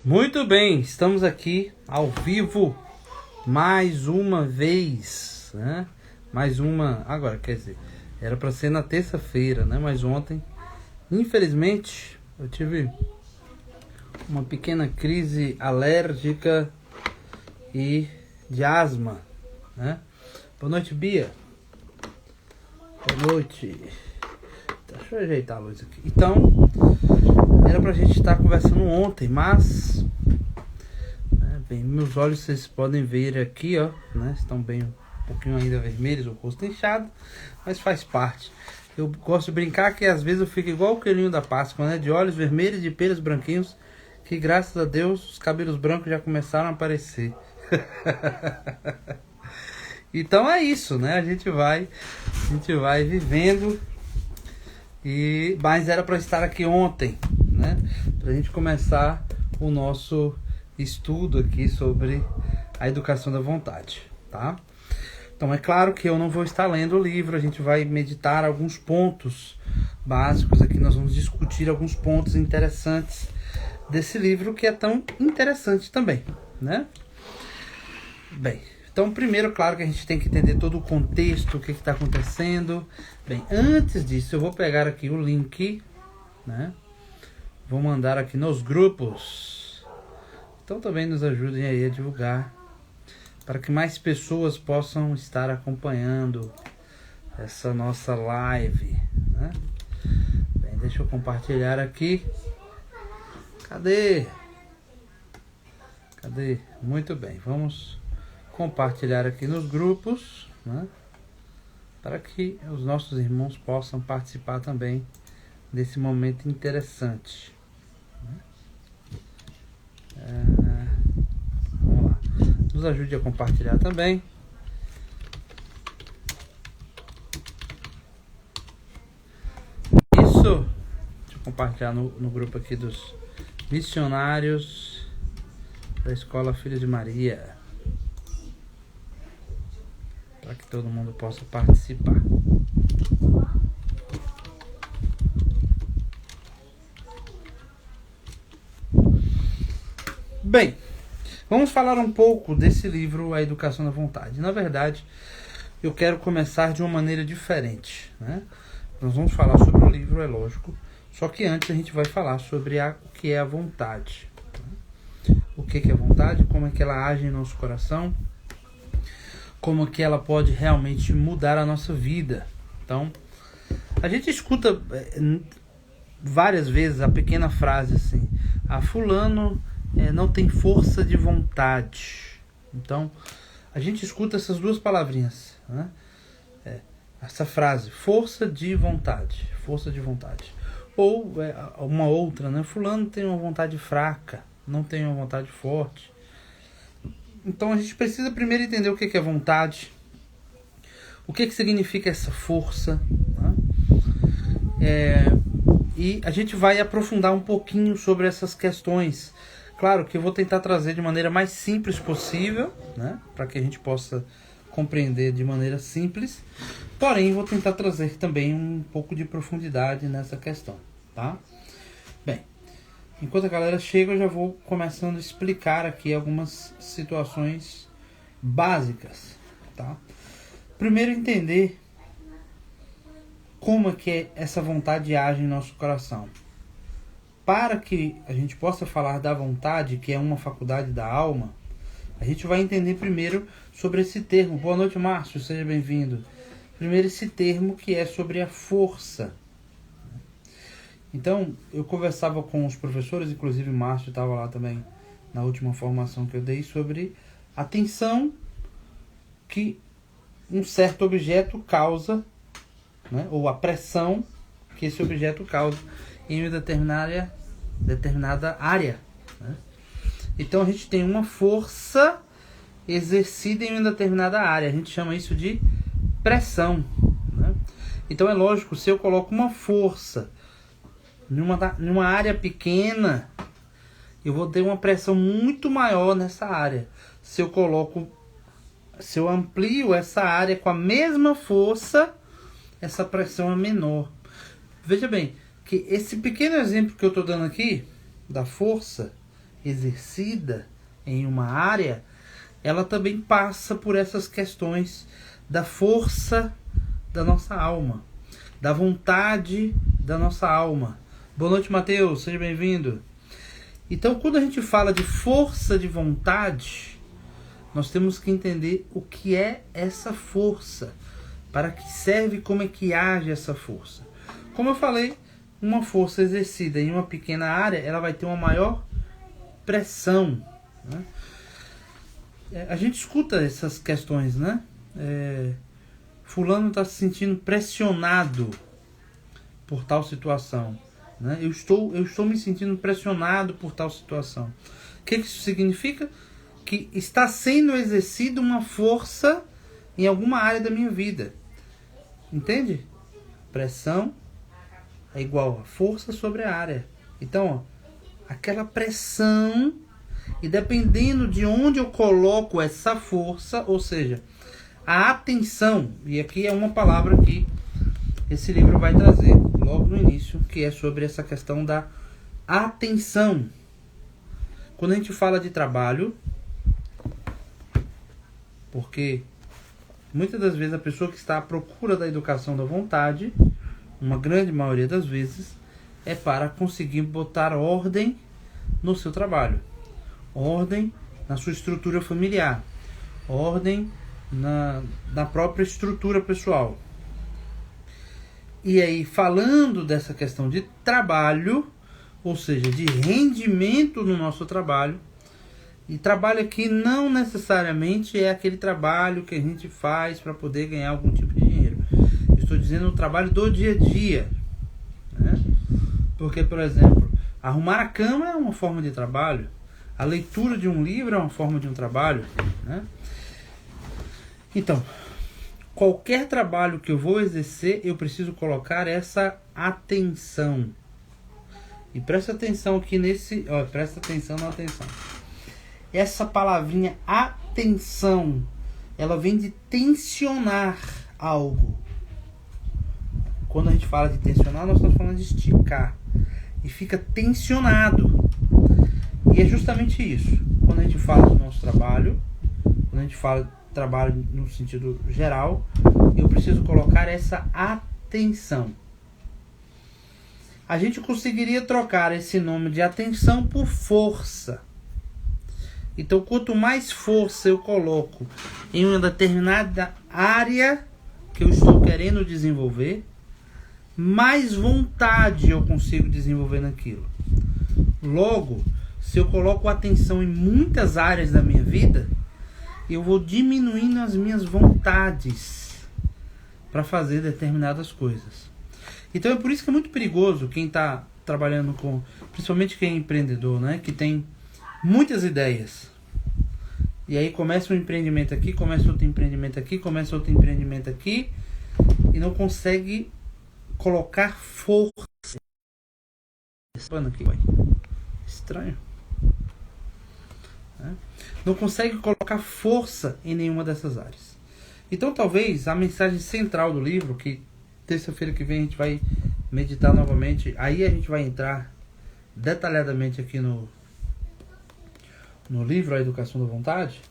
Muito bem, estamos aqui ao vivo mais uma vez, né? Agora, quer dizer, era para ser na terça-feira, né? Mas ontem, infelizmente, eu tive uma pequena crise alérgica e de asma, né? Boa noite, Bia. Boa noite. Deixa eu ajeitar a luz aqui. Então, era pra gente estar conversando ontem, mas bem, meus olhos vocês podem ver aqui, ó, né? Estão bem um pouquinho ainda vermelhos, o rosto inchado, mas faz parte. Eu gosto de brincar que às vezes eu fico igual o coelhinho da Páscoa, né? De olhos vermelhos, de pelos branquinhos, que graças a Deus os cabelos brancos já começaram a aparecer. Então é isso, né? A gente vai vivendo. Mas era para estar aqui ontem, né? Para a gente começar o nosso estudo aqui sobre a educação da vontade, tá? Então é claro que eu não vou estar lendo o livro, a gente vai meditar alguns pontos básicos aqui, nós vamos discutir alguns pontos interessantes desse livro que é tão interessante também, né? Bem, então primeiro, claro que a gente tem que entender todo o contexto, o que está acontecendo. Bem, antes disso eu vou pegar aqui o link, né? Vou mandar aqui nos grupos. Então também nos ajudem aí a divulgar, para que mais pessoas possam estar acompanhando essa nossa live, né? Bem, deixa eu compartilhar aqui. Cadê? Muito bem, vamos compartilhar aqui nos grupos, né? Para que os nossos irmãos possam participar também desse momento interessante. Vamos lá. Nos ajude a compartilhar também. Isso. Deixa eu compartilhar no grupo aqui dos missionários da Escola Filhos de Maria, para que todo mundo possa participar. Bem, vamos falar um pouco desse livro, A Educação da Vontade. Na verdade, eu quero começar de uma maneira diferente, né? Nós vamos falar sobre o livro, é lógico, só que antes a gente vai falar sobre o que é a vontade. O que é a vontade, como é que ela age em nosso coração, como que ela pode realmente mudar a nossa vida. Então, a gente escuta várias vezes a pequena frase assim: fulano não tem força de vontade. Então, a gente escuta essas duas palavrinhas, né? Essa frase, força de vontade. Ou uma outra, né? Fulano tem uma vontade fraca, não tem uma vontade forte. Então a gente precisa primeiro entender o que é vontade, o que significa essa força, né? E a gente vai aprofundar um pouquinho sobre essas questões. Claro que eu vou tentar trazer de maneira mais simples possível, né? Para que a gente possa compreender de maneira simples. Porém, vou tentar trazer também um pouco de profundidade nessa questão, tá? Bem, enquanto a galera chega, eu já vou começando a explicar aqui algumas situações básicas, tá? Primeiro, entender como é que essa vontade age em nosso coração. Para que a gente possa falar da vontade, que é uma faculdade da alma, a gente vai entender primeiro sobre esse termo. Boa noite, Márcio, seja bem-vindo. Primeiro, esse termo que é sobre a força. Então, eu conversava com os professores, inclusive o Márcio estava lá também na última formação que eu dei, sobre a tensão que um certo objeto causa, né, ou a pressão que esse objeto causa em uma determinada área, né? Então, a gente tem uma força exercida em uma determinada área. A gente chama isso de pressão, né? Então, é lógico, se eu coloco uma força numa área pequena, eu vou ter uma pressão muito maior nessa área. Se eu amplio essa área com a mesma força, essa pressão é menor. Veja bem, que esse pequeno exemplo que eu estou dando aqui, da força, exercida em uma área, ela também passa por essas questões da força da nossa alma, da vontade da nossa alma. Boa noite, Mateus, seja bem-vindo. Então, quando a gente fala de força de vontade, nós temos que entender o que é essa força, para que serve, como é que age essa força. Como eu falei, uma força exercida em uma pequena área, ela vai ter uma maior pressão, né? A gente escuta essas questões, né? Fulano está se sentindo pressionado por tal situação, né? Eu estou me sentindo pressionado por tal situação. O que isso significa? Que está sendo exercida uma força em alguma área da minha vida. Entende? Pressão é igual a força sobre a área. Então, aquela pressão, e dependendo de onde eu coloco essa força, ou seja, a atenção, e aqui é uma palavra que esse livro vai trazer logo no início, que é sobre essa questão da atenção. Quando a gente fala de trabalho, porque muitas das vezes a pessoa que está à procura da educação da vontade, uma grande maioria das vezes, é para conseguir botar ordem no seu trabalho, ordem na sua estrutura familiar, ordem na própria estrutura pessoal. E aí, falando dessa questão de trabalho, ou seja, de rendimento no nosso trabalho, e trabalho aqui não necessariamente é aquele trabalho que a gente faz para poder ganhar algum tipo de dinheiro. Estou dizendo o trabalho do dia a dia, né? Porque, por exemplo, arrumar a cama é uma forma de trabalho, a leitura de um livro é uma forma de um trabalho, né? Então, qualquer trabalho que eu vou exercer, eu preciso colocar essa atenção. E presta atenção aqui nesse... presta atenção na atenção. Essa palavrinha atenção, ela vem de tensionar algo. Quando a gente fala de tensionar, nós estamos falando de esticar. E fica tensionado. E é justamente isso. Quando a gente fala do nosso trabalho, quando a gente fala de trabalho no sentido geral, eu preciso colocar essa atenção. A gente conseguiria trocar esse nome de atenção por força. Então, quanto mais força eu coloco em uma determinada área que eu estou querendo desenvolver, mais vontade eu consigo desenvolver naquilo. Logo, se eu coloco atenção em muitas áreas da minha vida, eu vou diminuindo as minhas vontades para fazer determinadas coisas. Então é por isso que é muito perigoso quem está trabalhando com, principalmente quem é empreendedor, né, que tem muitas ideias. E aí começa um empreendimento aqui, começa outro empreendimento aqui, começa outro empreendimento aqui, e não consegue colocar força. Estranho. Não consegue colocar força em nenhuma dessas áreas. Então talvez a mensagem central do livro, que terça-feira que vem a gente vai meditar novamente, aí a gente vai entrar detalhadamente aqui no livro A Educação da Vontade.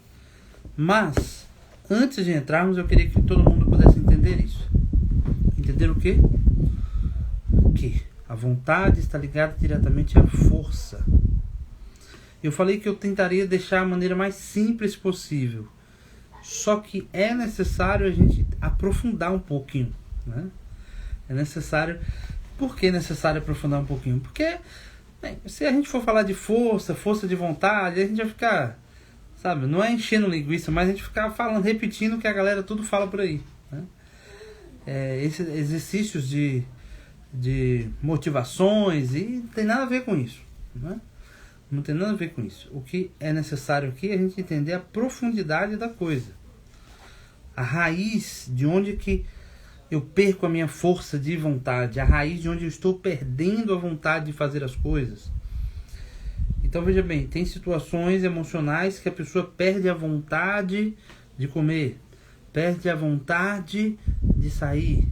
Mas antes de entrarmos, eu queria que todo mundo pudesse entender isso. Entender o quê? Que a vontade está ligada diretamente à força. Eu falei que eu tentaria deixar a maneira mais simples possível. Só que é necessário a gente aprofundar um pouquinho, né? É necessário... Por que é necessário aprofundar um pouquinho? Porque se a gente for falar de força de vontade, a gente vai ficar, sabe, não é enchendo linguiça, mas a gente ficar falando, repetindo o que a galera tudo fala por aí, né? Esses exercícios de motivações, e não tem nada a ver com isso, né? Não tem nada a ver com isso. O que é necessário aqui é a gente entender a profundidade da coisa, a raiz de onde que eu perco a minha força de vontade, a raiz de onde eu estou perdendo a vontade de fazer as coisas. Então veja bem, tem situações emocionais que a pessoa perde a vontade de comer, perde a vontade de sair,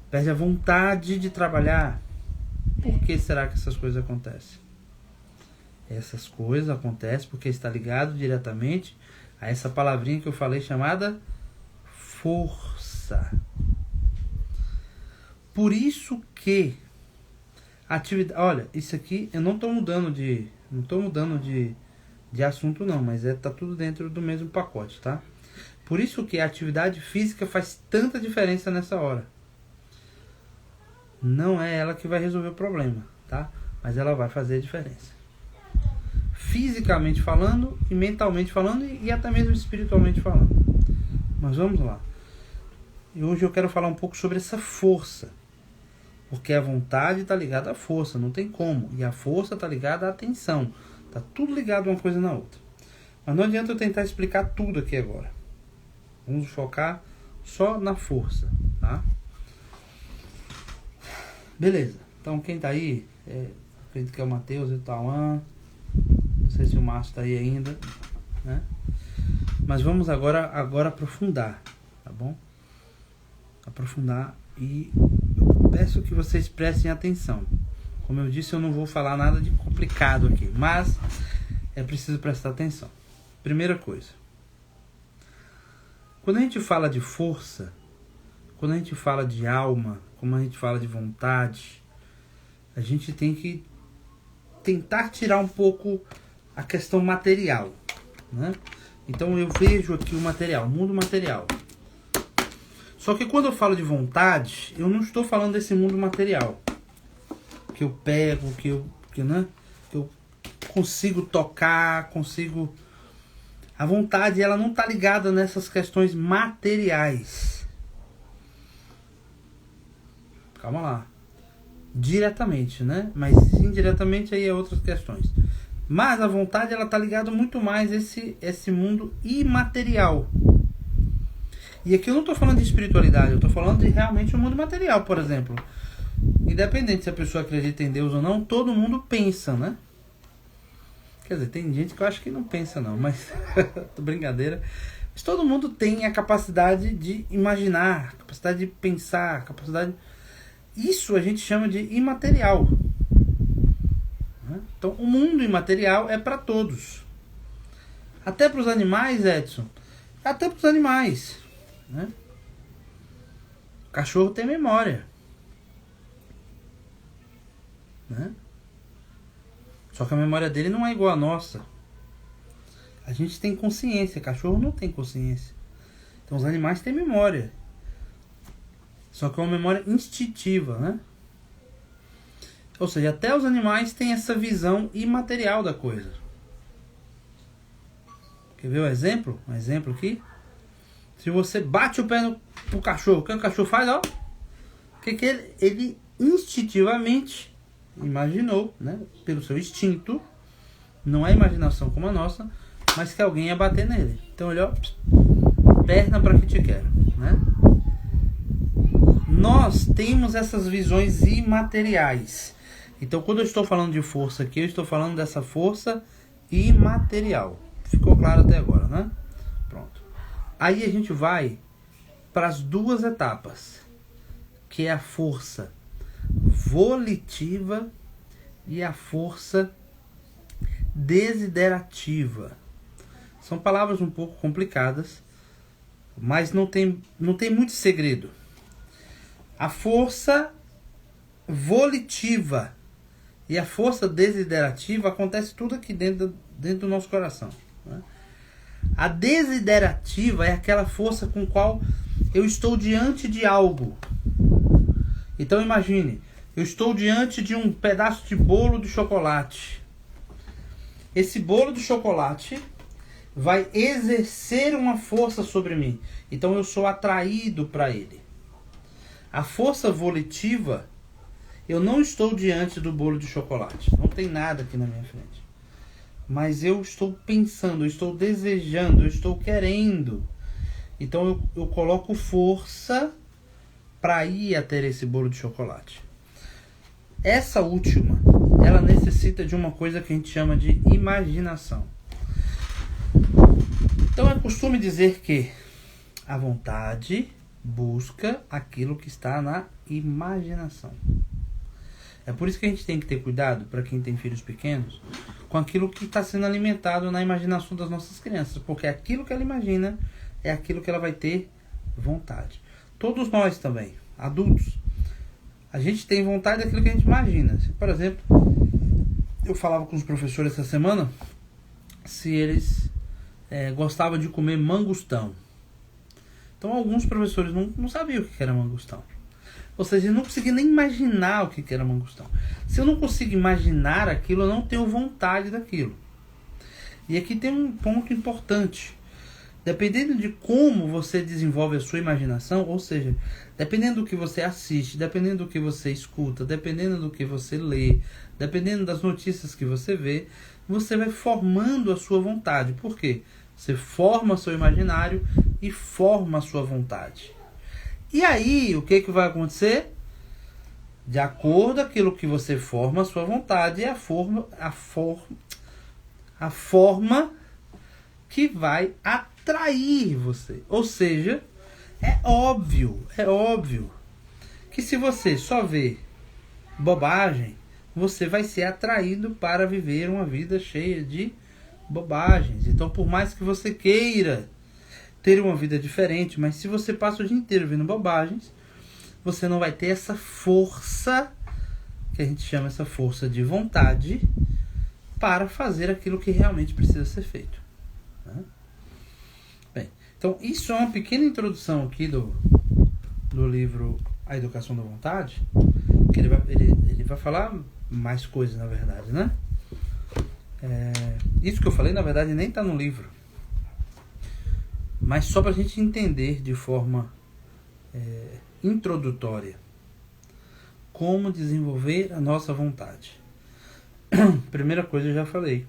perde a vontade de trabalhar. Por que será que essas coisas acontecem? Essas coisas acontecem porque está ligado diretamente a essa palavrinha que eu falei chamada força. Por isso que atividade, olha, isso aqui eu não estou mudando de assunto não, mas tá tudo dentro do mesmo pacote, tá? Por isso que a atividade física faz tanta diferença nessa hora. Não é ela que vai resolver o problema, tá? Mas ela vai fazer a diferença. Fisicamente falando, e mentalmente falando, e até mesmo espiritualmente falando. Mas vamos lá. E hoje eu quero falar um pouco sobre essa força. Porque a vontade está ligada à força, não tem como. E a força está ligada à atenção. Está tudo ligado uma coisa na outra. Mas não adianta eu tentar explicar tudo aqui agora. Vamos focar só na força, tá? Beleza. Então quem tá aí, acredito que é o Matheus e o Tauan. Não sei se o Márcio tá aí ainda, né? Mas vamos agora aprofundar, tá bom? Aprofundar, e eu peço que vocês prestem atenção. Como eu disse, eu não vou falar nada de complicado aqui, mas é preciso prestar atenção. Primeira coisa. Quando a gente fala de força, quando a gente fala de alma, quando a gente fala de vontade, a gente tem que tentar tirar um pouco a questão material, né? Então eu vejo aqui o material, o mundo material. Só que quando eu falo de vontade, eu não estou falando desse mundo material. Que eu pego, que eu consigo tocar, consigo... A vontade, ela não está ligada nessas questões materiais. Calma lá. Diretamente, né? Mas indiretamente aí é outras questões. Mas a vontade, ela está ligada muito mais a esse mundo imaterial. E aqui eu não estou falando de espiritualidade, eu estou falando de realmente o mundo material, por exemplo. Independente se a pessoa acredita em Deus ou não, todo mundo pensa, né? Quer dizer, tem gente que eu acho que não pensa não, mas brincadeira. Mas todo mundo tem a capacidade de imaginar, capacidade de pensar, capacidade... Isso a gente chama de imaterial. Então o mundo imaterial é para todos. Até para os animais, Edson. Até para os animais, né? O cachorro tem memória, né? Só que a memória dele não é igual à nossa. A gente tem consciência, cachorro não tem consciência. Então os animais têm memória. Só que é uma memória instintiva, né? Ou seja, até os animais têm essa visão imaterial da coisa. Quer ver o exemplo? Um exemplo aqui. Se você bate o pé no cachorro, o que o cachorro faz? Ó, o que ele instintivamente imaginou, né? Pelo seu instinto. Não é imaginação como a nossa, mas que alguém ia bater nele. Então ele, ó, perna para que te quero, né? Nós temos essas visões imateriais. Então quando eu estou falando de força aqui, eu estou falando dessa força imaterial. Ficou claro até agora, né? Pronto. Aí a gente vai para as duas etapas, que é a força volitiva e a força desiderativa. São palavras um pouco complicadas, mas não tem muito segredo. A força volitiva e a força desiderativa acontece tudo aqui dentro do nosso coração, né? A desiderativa é aquela força com qual eu estou diante de algo. Então imagine, eu estou diante de um pedaço de bolo de chocolate. Esse bolo de chocolate vai exercer uma força sobre mim. Então eu sou atraído para ele. A força volitiva, eu não estou diante do bolo de chocolate. Não tem nada aqui na minha frente. Mas eu estou pensando, eu estou desejando, eu estou querendo. Então eu coloco força para ir até esse bolo de chocolate. Essa última, ela necessita de uma coisa que a gente chama de imaginação. Então é costume dizer que a vontade busca aquilo que está na imaginação. É por isso que a gente tem que ter cuidado, para quem tem filhos pequenos, com aquilo que está sendo alimentado na imaginação das nossas crianças, porque aquilo que ela imagina é aquilo que ela vai ter vontade. Todos nós também, adultos, a gente tem vontade daquilo que a gente imagina. Por exemplo, eu falava com os professores essa semana se eles gostavam de comer mangostão. Então alguns professores não sabiam o que era mangostão. Ou seja, eu não conseguia nem imaginar o que era mangostão. Se eu não consigo imaginar aquilo, eu não tenho vontade daquilo. E aqui tem um ponto importante. Dependendo de como você desenvolve a sua imaginação, ou seja, dependendo do que você assiste, dependendo do que você escuta, dependendo do que você lê, dependendo das notícias que você vê, você vai formando a sua vontade. Por quê? Você forma seu imaginário e forma a sua vontade. E aí, o que vai acontecer? De acordo com aquilo que você forma, a sua vontade é a forma que vai atrair você. Ou seja, é óbvio que se você só vê bobagem, você vai ser atraído para viver uma vida cheia de bobagens. Então, por mais que você queira ter uma vida diferente, mas se você passa o dia inteiro vendo bobagens, você não vai ter essa força, que a gente chama essa força de vontade, para fazer aquilo que realmente precisa ser feito. Bem, então isso é uma pequena introdução aqui do livro A Educação da Vontade, que ele vai falar mais coisas, na verdade, né? Isso que eu falei, na verdade, nem está no livro. Mas só para a gente entender de forma introdutória como desenvolver a nossa vontade. Primeira coisa, eu já falei.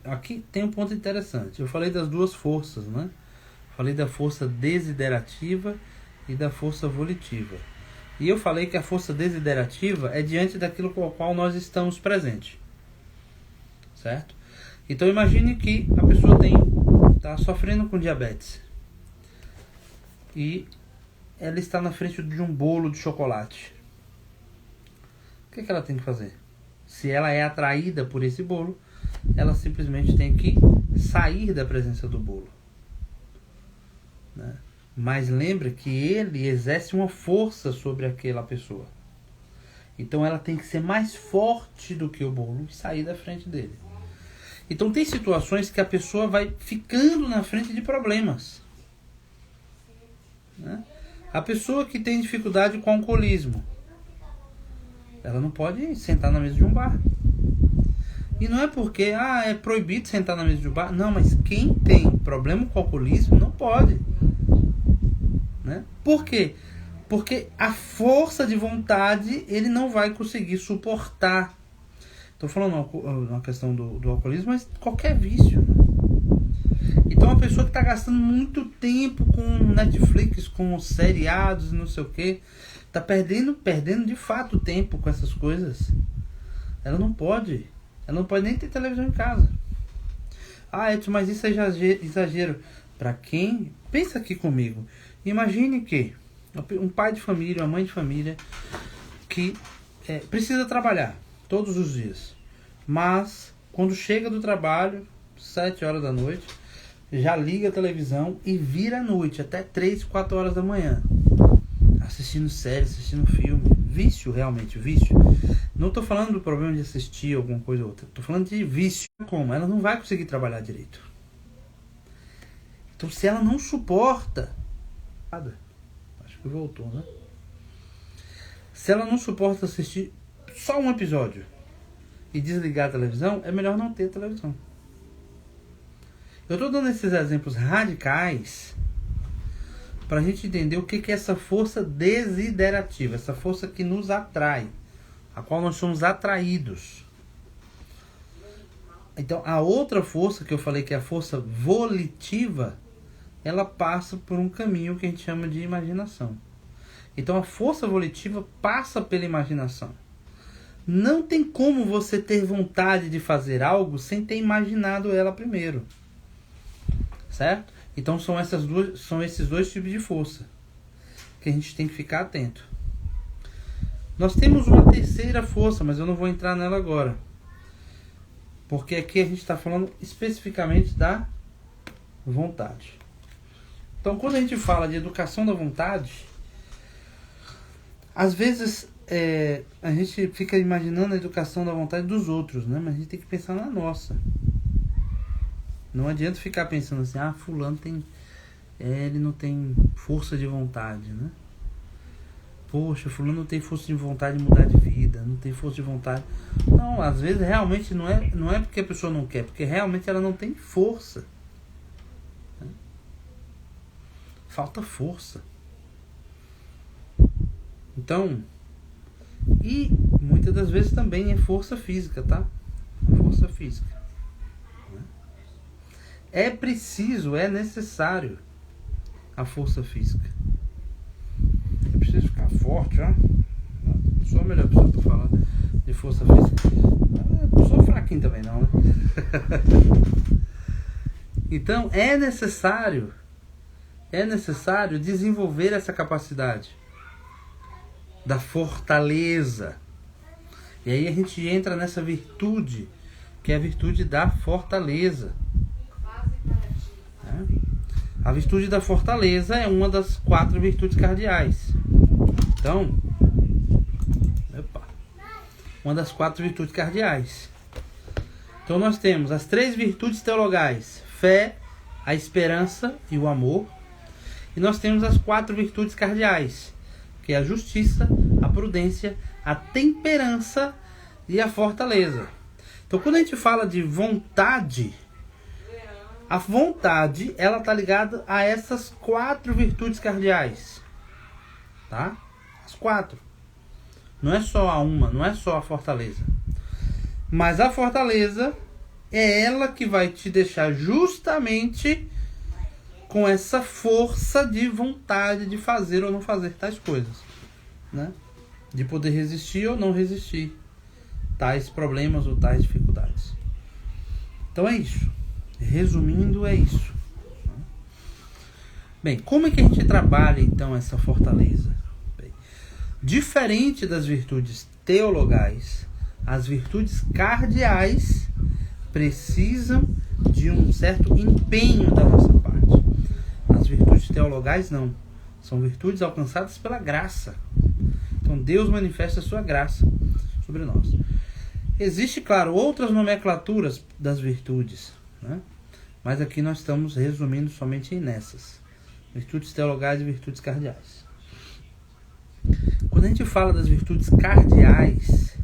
Aqui tem um ponto interessante. Eu falei das duas forças, né? Falei da força desiderativa e da força volitiva. E eu falei que a força desiderativa é diante daquilo com o qual nós estamos presentes. Certo? Então imagine que a pessoa está sofrendo com diabetes e ela está na frente de um bolo de chocolate. O que ela tem que fazer? Se ela é atraída por esse bolo, ela simplesmente tem que sair da presença do bolo, né? Mas lembre que ele exerce uma força sobre aquela pessoa. Então ela tem que ser mais forte do que o bolo e sair da frente dele. Então tem situações que a pessoa vai ficando na frente de problemas, né? A pessoa que tem dificuldade com alcoolismo, ela não pode sentar na mesa de um bar. E não é porque é proibido sentar na mesa de um bar. Não, mas quem tem problema com alcoolismo não pode, né? Por quê? Porque a força de vontade ele não vai conseguir suportar. Estou falando na questão do alcoolismo, mas qualquer vício, né? Então a pessoa que está gastando muito tempo com Netflix, com seriados e não sei o que, está perdendo de fato tempo com essas coisas. Ela não pode nem ter televisão em casa. Edson, mas isso é exagero. Para quem? Pensa aqui comigo. Imagine que um pai de família, uma mãe de família que precisa trabalhar todos os dias, mas quando chega do trabalho 7 horas da noite, já liga a televisão e vira a noite até 3, 4 horas da manhã assistindo série, assistindo filme. Vício, realmente, vício. Não estou falando do problema de assistir alguma coisa ou outra, estou falando de vício. Como? Ela não vai conseguir trabalhar direito. Então se ela não suporta, acho que voltou, né? Se ela não suporta assistir só um episódio e desligar a televisão, é melhor não ter televisão. Eu estou dando esses exemplos radicais para a gente entender o que é essa força desiderativa, essa força que nos atrai, a qual nós somos atraídos. Então, a outra força que eu falei, que é a força volitiva, ela passa por um caminho que a gente chama de imaginação. Então, a força volitiva passa pela imaginação. Não tem como você ter vontade de fazer algo sem ter imaginado ela primeiro. Certo? Então são esses dois tipos de força que a gente tem que ficar atento. Nós temos uma terceira força, mas eu não vou entrar nela agora, Porque aqui a gente está falando especificamente da vontade. Então, quando a gente fala de educação da vontade, às vezes a gente fica imaginando a educação da vontade dos outros, né? Mas a gente tem que pensar na nossa. Não adianta ficar pensando assim, fulano ele não tem força de vontade, né? Poxa, fulano não tem força de vontade de mudar de vida, não tem força de vontade. Não, às vezes realmente não é porque a pessoa não quer, porque realmente ela não tem força. Falta força. Então, e muitas das vezes também é força física, tá? Força física. É preciso, é necessário a força física. É preciso ficar forte, ó. Sou a melhor pessoa para falar de força física. Não sou fraquinho também não, né? Então é necessário desenvolver essa capacidade da fortaleza. E aí a gente entra nessa virtude, que é a virtude da fortaleza. A virtude da fortaleza é uma das 4 virtudes cardeais. Então, uma das 4 virtudes cardeais. Então nós temos as 3 virtudes teologais: fé, a esperança e o amor. E nós temos as 4 virtudes cardeais, que é a justiça, a prudência, a temperança e a fortaleza. Então quando a gente fala de vontade, a vontade, ela está ligada a essas 4 virtudes cardeais. Tá? As 4. Não é só a uma, não é só a fortaleza. Mas a fortaleza é ela que vai te deixar justamente com essa força de vontade de fazer ou não fazer tais coisas, né? De poder resistir ou não resistir tais problemas ou tais dificuldades. Então é isso. Resumindo, é isso. Bem, como é que a gente trabalha então essa fortaleza? Bem, diferente das virtudes teologais, as virtudes cardeais precisam de um certo empenho da nossa parte. As virtudes teologais não. São virtudes alcançadas pela graça. Então Deus manifesta a sua graça sobre nós. Existe, claro, outras nomenclaturas das virtudes, né? Mas aqui nós estamos resumindo somente nessas. Virtudes teologais e virtudes cardeais. Quando a gente fala das virtudes cardeais,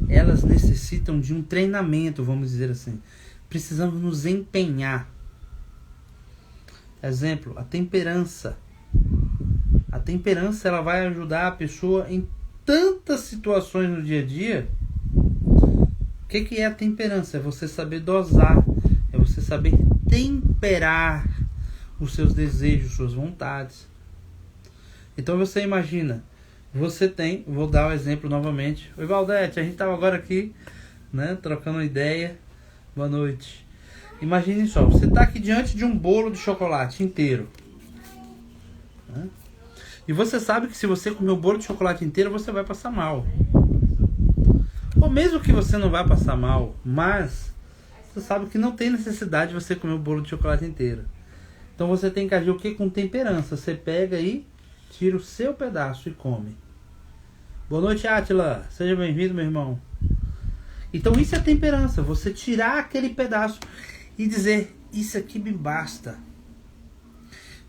elas necessitam de um treinamento, vamos dizer assim. Precisamos nos empenhar. Exemplo, a temperança. A temperança, ela vai ajudar a pessoa em tantas situações no dia a dia. O que é a temperança? É você saber dosar, é você saber temperar os seus desejos, suas vontades. Então você imagina, você tem, vou dar o exemplo novamente. Oi Valdete, a gente estava agora aqui, né, trocando uma ideia. Boa noite. Imagine só, você está aqui diante de um bolo de chocolate inteiro, né? E você sabe que se você comer o bolo de chocolate inteiro, você vai passar mal. Ou mesmo que você não vai passar mal, mas você sabe que não tem necessidade de você comer o bolo de chocolate inteiro. Então você tem que agir o que? Com temperança. Você pega e tira o seu pedaço e come. Boa noite, Átila. Seja bem-vindo, meu irmão. Então isso é temperança. Você tirar aquele pedaço e dizer, isso aqui me basta.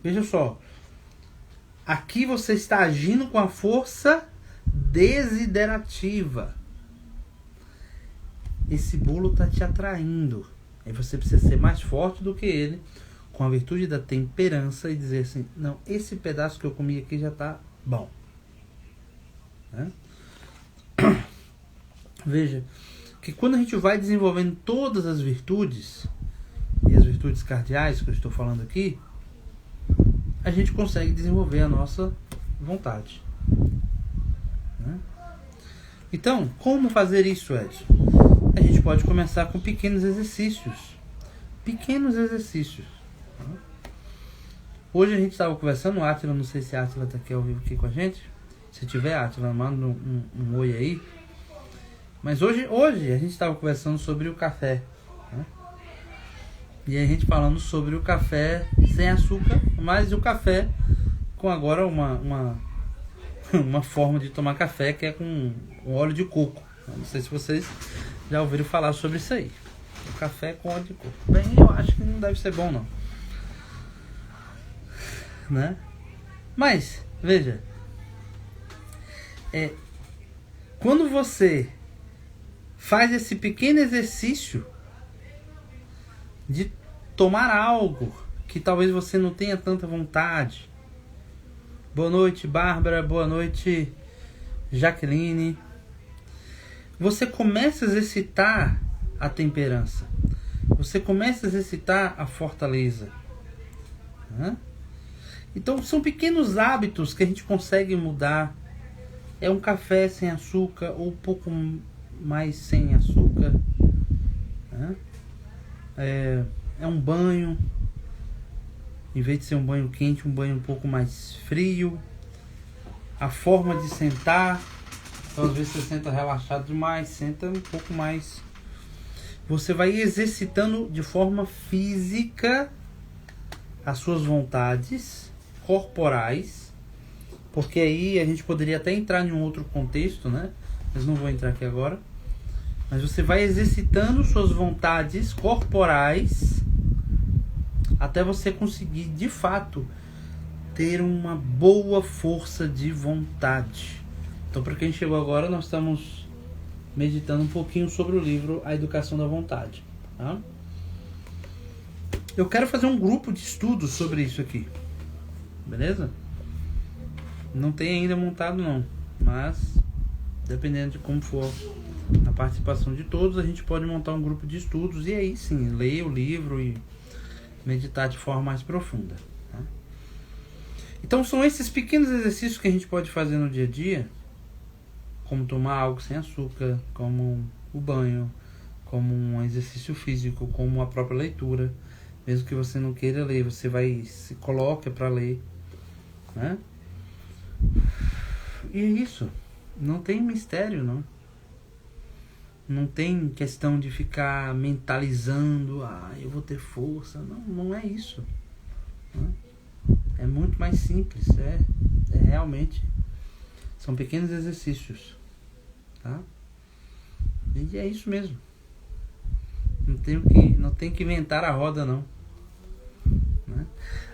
Veja só. Aqui você está agindo com a força desiderativa. Esse bolo está te atraindo. Aí você precisa ser mais forte do que ele, com a virtude da temperança, e dizer assim, não, esse pedaço que eu comi aqui já está bom. Né? Veja, que quando a gente vai desenvolvendo todas as virtudes, e as virtudes cardeais que eu estou falando aqui, a gente consegue desenvolver a nossa vontade. Né? Então, como fazer isso, Edson? A gente pode começar com pequenos exercícios. Pequenos exercícios. Hoje a gente estava conversando, o Átila, não sei se a Átila está aqui ao vivo aqui com a gente. Se tiver, Átila, manda um oi aí. Mas hoje a gente estava conversando sobre o café, né? E a gente falando sobre o café sem açúcar, mas o café com agora uma forma de tomar café que é com óleo de coco. Eu não sei se vocês já ouviram falar sobre isso aí. O café com óleo de coco. Bem, eu acho que não deve ser bom não, né? Mas, veja, quando você faz esse pequeno exercício de tomar algo que talvez você não tenha tanta vontade. Boa noite, Bárbara. Boa noite, Jaqueline. Você começa a exercitar a temperança. Você começa a exercitar a fortaleza. Né? Então são pequenos hábitos que a gente consegue mudar. É um café sem açúcar ou um pouco mais sem açúcar. Né? É um banho, em vez de ser um banho quente, um banho um pouco mais frio. A forma de sentar, então às vezes você senta relaxado demais, senta um pouco mais. Você vai exercitando de forma física as suas vontades corporais, porque aí a gente poderia até entrar em um outro contexto, né? Mas não vou entrar aqui agora. Mas você vai exercitando suas vontades corporais até você conseguir, de fato, ter uma boa força de vontade. Então, para quem chegou agora, nós estamos meditando um pouquinho sobre o livro A Educação da Vontade. Tá? Eu quero fazer um grupo de estudos sobre isso aqui. Beleza? Não tem ainda montado não, mas dependendo de como for a participação de todos, a gente pode montar um grupo de estudos e aí sim, ler o livro e meditar de forma mais profunda. Tá? Então são esses pequenos exercícios que a gente pode fazer no dia a dia, como tomar algo sem açúcar, como o banho, como um exercício físico, como a própria leitura. Mesmo que você não queira ler, você se coloca para ler. Né? E é isso. Não tem mistério, não. Não tem questão de ficar mentalizando, eu vou ter força. Não, não é isso. É muito mais simples. É realmente. São pequenos exercícios. Tá? E é isso mesmo. Não tem que inventar a roda, não. Né?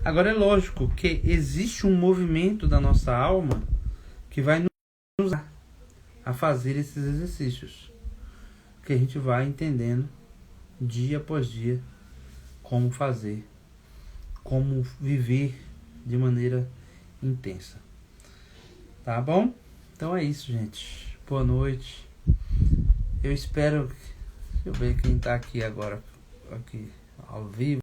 Agora é lógico que existe um movimento da nossa alma que vai nos ajudar a fazer esses exercícios. Que a gente vai entendendo dia após dia como fazer, como viver de maneira intensa. Tá bom? Então é isso, gente. Boa noite. Eu espero. Deixa eu ver quem tá aqui agora, aqui ao vivo.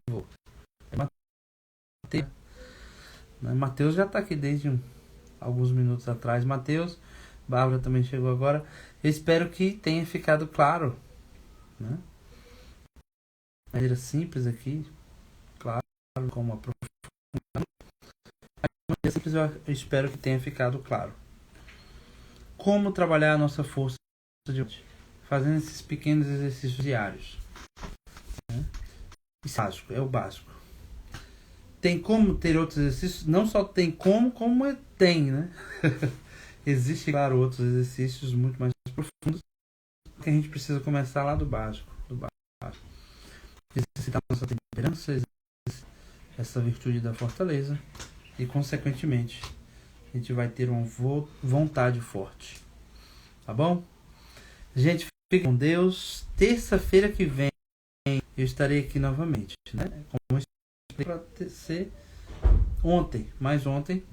Matheus já tá aqui desde alguns minutos atrás. Matheus, Bárbara também chegou agora. Eu espero que tenha ficado claro, né? De maneira simples aqui, claro, como aprofundar. Simples, eu espero que tenha ficado claro. Como trabalhar a nossa força de hoje, fazendo esses pequenos exercícios diários. Né? Isso é o básico. Tem como ter outros exercícios? Não só tem como tem, né? Existem, claro, outros exercícios muito mais profundos que a gente precisa começar lá do básico. Exercitar nossa temperança, essa virtude da fortaleza e, consequentemente, a gente vai ter uma vontade forte. Tá bom? Gente, fique com Deus. Terça-feira que vem eu estarei aqui novamente, né? Como eu expliquei para ser ontem, mas ontem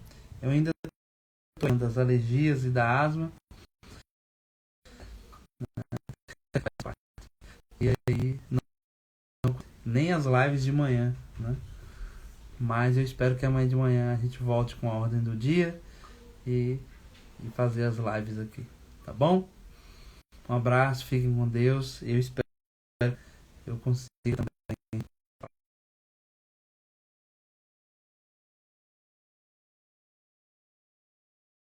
eu ainda estou das alergias e da asma. E aí nem as lives de manhã, né? Mas eu espero que amanhã de manhã a gente volte com a ordem do dia e fazer as lives aqui, tá bom? Um abraço, fiquem com Deus. Eu espero que eu consiga também